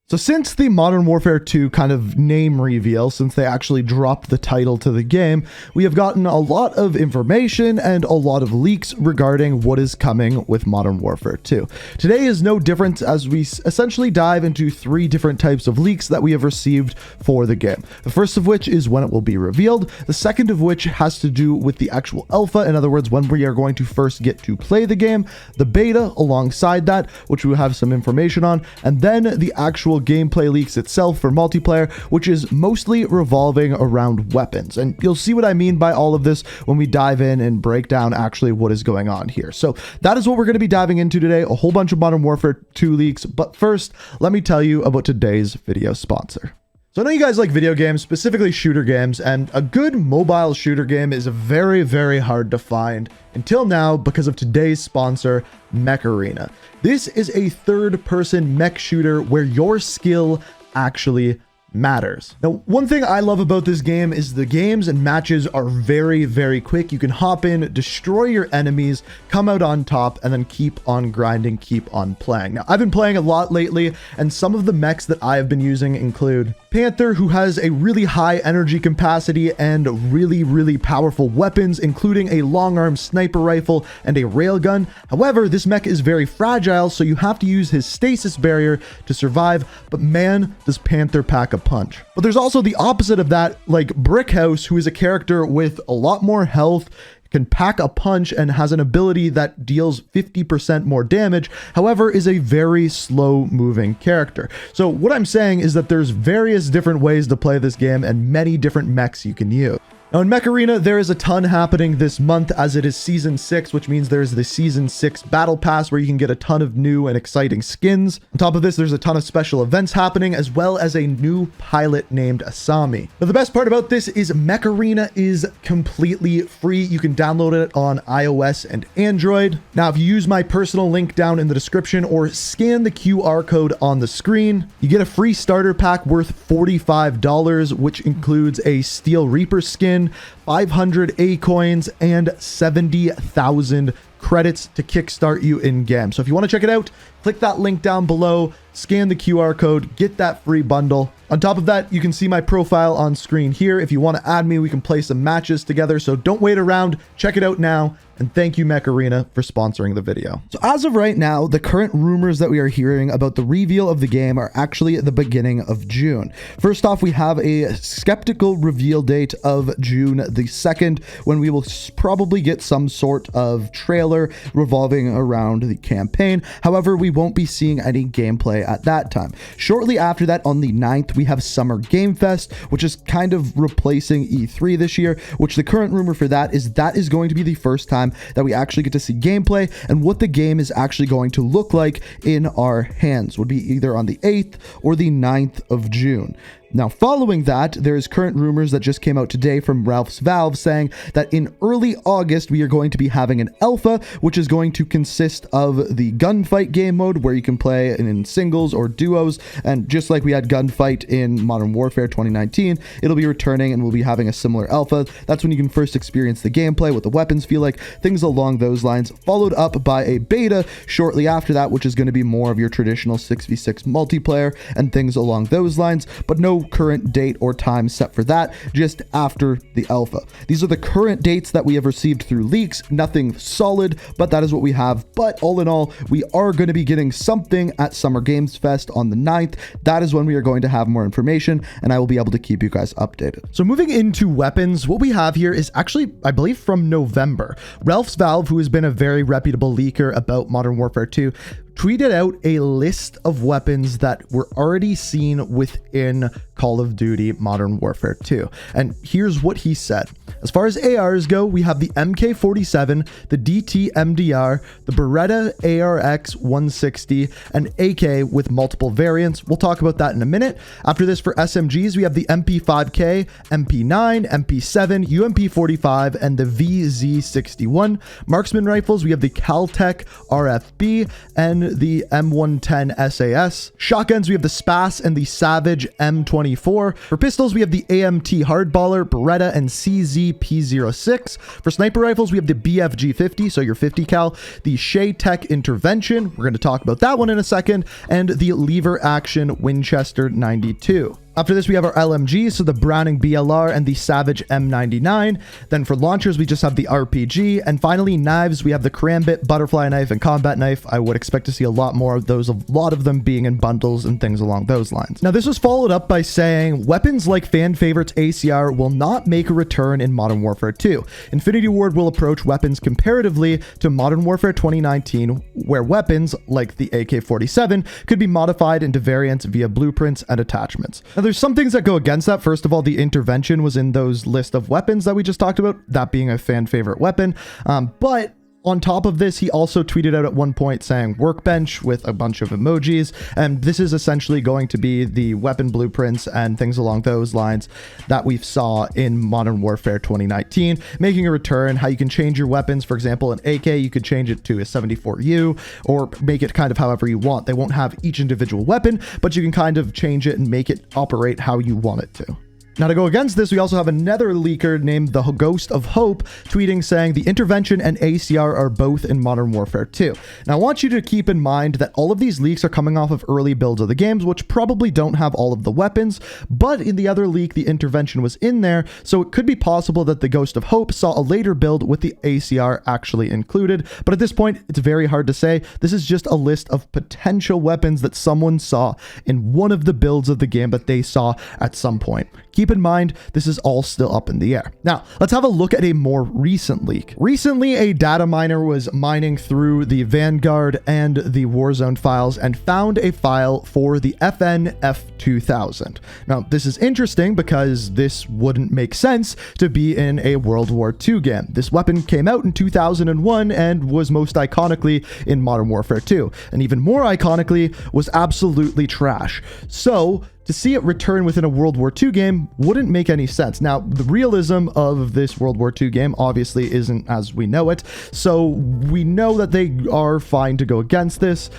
So since the Modern Warfare 2 kind of name reveal, since they actually dropped the title to the game, we have gotten a lot of information and a lot of leaks regarding what is coming with Modern Warfare 2. Today is no different as we essentially dive into 3 different types of leaks that we have received for the game. The first of which is when it will be revealed. The second of which has to do with the actual alpha, in other words, when we are going to first get to play the game, the beta alongside that, which we will have some information on, and then the actual gameplay leaks itself for multiplayer, which is mostly revolving around weapons. And you'll see what I mean by all of this when we dive in and break down actually what is going on here. So that is what we're going to be diving into today, a whole bunch of Modern Warfare 2 leaks. But first, let me tell you about today's video sponsor. So I know you guys like video games, specifically shooter games, and a good mobile shooter game is very, very hard to find until now because of today's sponsor, Mech Arena. This is a third-person mech shooter where your skill actually matters. Now, one thing I love about this game is the games and matches are very, very quick. You can hop in, destroy your enemies, come out on top, and then keep on grinding, keep on playing. Now, I've been playing a lot lately, and some of the mechs that I have been using include Panther, who has a really high energy capacity and really, really powerful weapons, including a long-arm sniper rifle and a railgun. However, this mech is very fragile, so you have to use his stasis barrier to survive, but man, does Panther pack a punch. But there's also the opposite of that, like Brickhouse, who is a character with a lot more health, can pack a punch, and has an ability that deals 50% more damage, however, is a very slow moving character. So what I'm saying is that there's various different ways to play this game and many different mechs you can use. Now in Mech Arena, there is a ton happening this month as it is Season 6, which means there's the Season 6 Battle Pass where you can get a ton of new and exciting skins. On top of this, there's a ton of special events happening, as well as a new pilot named Asami. But the best part about this is Mech Arena is completely free. You can download it on iOS and Android. Now, if you use my personal link down in the description or scan the QR code on the screen, you get a free starter pack worth $45, which includes a Steel Reaper skin, 500 A coins, and 70,000 credits to kickstart you in game. So if you want to check it out, click that link down below, scan the QR code, get that free bundle. On top of that, you can see my profile on screen here. If you want to add me, we can play some matches together. So don't wait around, check it out now. And thank you, Mech Arena, for sponsoring the video. So as of right now, the current rumors that we are hearing about the reveal of the game are actually at the beginning of June. First off, we have a skeptical reveal date of June the 2nd, when we will probably get some sort of trailer revolving around the campaign. However, we won't be seeing any gameplay at that time. Shortly after that, on the 9th, we have Summer Game Fest, which is kind of replacing E3 this year, which the current rumor for that is going to be the first time that we actually get to see gameplay and what the game is actually going to look like in our hands. Would be either on the 8th or the 9th of June. Now, following that, there is current rumors that just came out today from Ralph's Valve saying that in early August, we are going to be having an alpha, which is going to consist of the gunfight game mode where you can play in singles or duos. And just like we had gunfight in Modern Warfare 2019, it'll be returning and we'll be having a similar alpha. That's when you can first experience the gameplay, what the weapons feel like, things along those lines, followed up by a beta shortly after that, which is going to be more of your traditional 6v6 multiplayer and things along those lines, but no current date or time set for that, just after the alpha. These are the current dates that we have received through leaks, nothing solid, but that is what we have. But all in all, we are going to be getting something at Summer Games Fest on the 9th. That is when we are going to have more information, and I will be able to keep you guys updated. So moving into weapons, what we have here is actually, I believe, from November. Ralph's Valve, who has been a very reputable leaker about Modern Warfare 2, tweeted out a list of weapons that were already seen within Call of Duty Modern Warfare 2. And here's what he said. As far as ARs go, we have the MK47, the DT MDR, the Beretta ARX 160, and AK with multiple variants. We'll talk about that in a minute. After this, for SMGs, we have the MP5K, MP9, MP7, UMP45, and the VZ61. Marksman rifles, we have the Caltech RFB and the M110 SAS. Shotguns, we have the Spas and the Savage M24. For pistols, we have the AMT Hardballer, Beretta, and CZ-P06. For sniper rifles, we have the BFG-50, so your 50 cal, the Shea Tech Intervention, we're going to talk about that one in a second, and the lever action Winchester 92. After this, we have our LMGs, so the Browning BLR and the Savage M99. Then for launchers, we just have the RPG. And finally, knives, we have the Karambit, Butterfly Knife, and Combat Knife. I would expect to see a lot more of those, a lot of them being in bundles and things along those lines. Now, this was followed up by saying, weapons like fan favorites ACR will not make a return in Modern Warfare 2. Infinity Ward will approach weapons comparatively to Modern Warfare 2019, where weapons, like the AK-47, could be modified into variants via blueprints and attachments. Now, there's some things that go against that. First of all, the intervention was in those list of weapons that we just talked about, that being a fan favorite weapon. But on top of this, he also tweeted out at one point saying workbench with a bunch of emojis. And this is essentially going to be the weapon blueprints and things along those lines that we saw in Modern Warfare 2019, making a return, how you can change your weapons. For example, an AK, you could change it to a 74U or make it kind of however you want. They won't have each individual weapon, but you can kind of change it and make it operate how you want it to. Now, to go against this, we also have another leaker named the Ghost of Hope tweeting saying the intervention and ACR are both in Modern Warfare 2. Now, I want you to keep in mind that all of these leaks are coming off of early builds of the games, which probably don't have all of the weapons, but in the other leak, the intervention was in there, so it could be possible that the Ghost of Hope saw a later build with the ACR actually included, but at this point, it's very hard to say. This is just a list of potential weapons that someone saw in one of the builds of the game that they saw at some point. Keep in mind, this is all still up in the air. Now, let's have a look at a more recent leak. Recently, a data miner was mining through the Vanguard and the Warzone files and found a file for the FNF2000. Now, this is interesting because this wouldn't make sense to be in a World War II game. This weapon came out in 2001 and was most iconically in Modern Warfare 2, and even more iconically was absolutely trash. So, to see it return within a World War II game wouldn't make any sense. Now, the realism of this World War II game obviously isn't as we know it, so we know that they are fine to go against this,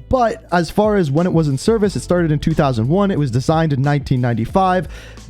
but as far as when it was in service, it started in 2001, it was designed in 1995.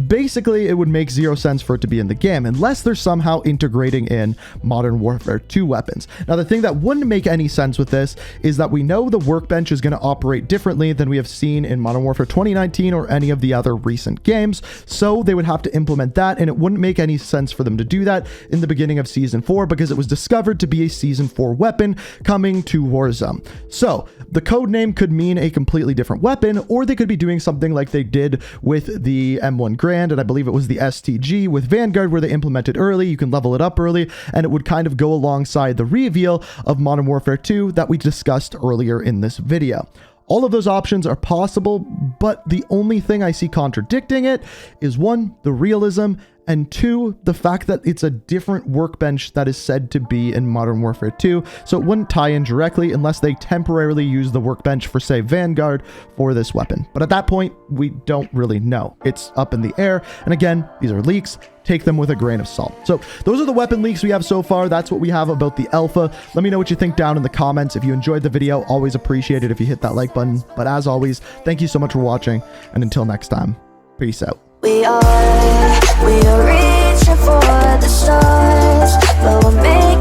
Basically, it would make zero sense for it to be in the game, unless they're somehow integrating in Modern Warfare 2 weapons. Now, the thing that wouldn't make any sense with this is that we know the workbench is going to operate differently than we have seen in Modern Warfare 2019 or any of the other recent games, so they would have to implement that, and it wouldn't make any sense for them to do that in the beginning of Season 4 because it was discovered to be a Season 4 weapon coming to Warzone. So, the code name could mean a completely different weapon, or they could be doing something like they did with the M1 Grand, and I believe it was the STG with Vanguard, where they implemented early, you can level it up early, and it would kind of go alongside the reveal of Modern Warfare 2 that we discussed earlier in this video. All of those options are possible, but the only thing I see contradicting it is 1, the realism, and 2, the fact that it's a different workbench that is said to be in Modern Warfare 2, so it wouldn't tie in directly unless they temporarily use the workbench for, say, Vanguard for this weapon. But at that point, we don't really know. It's up in the air, and again, these are leaks. Take them with a grain of salt. So those are the weapon leaks we have so far. That's what we have about the alpha. Let me know what you think down in the comments. If you enjoyed the video, always appreciate it if you hit that like button. But as always, thank you so much for watching, and until next time, peace out. We are reaching for the stars, but we're made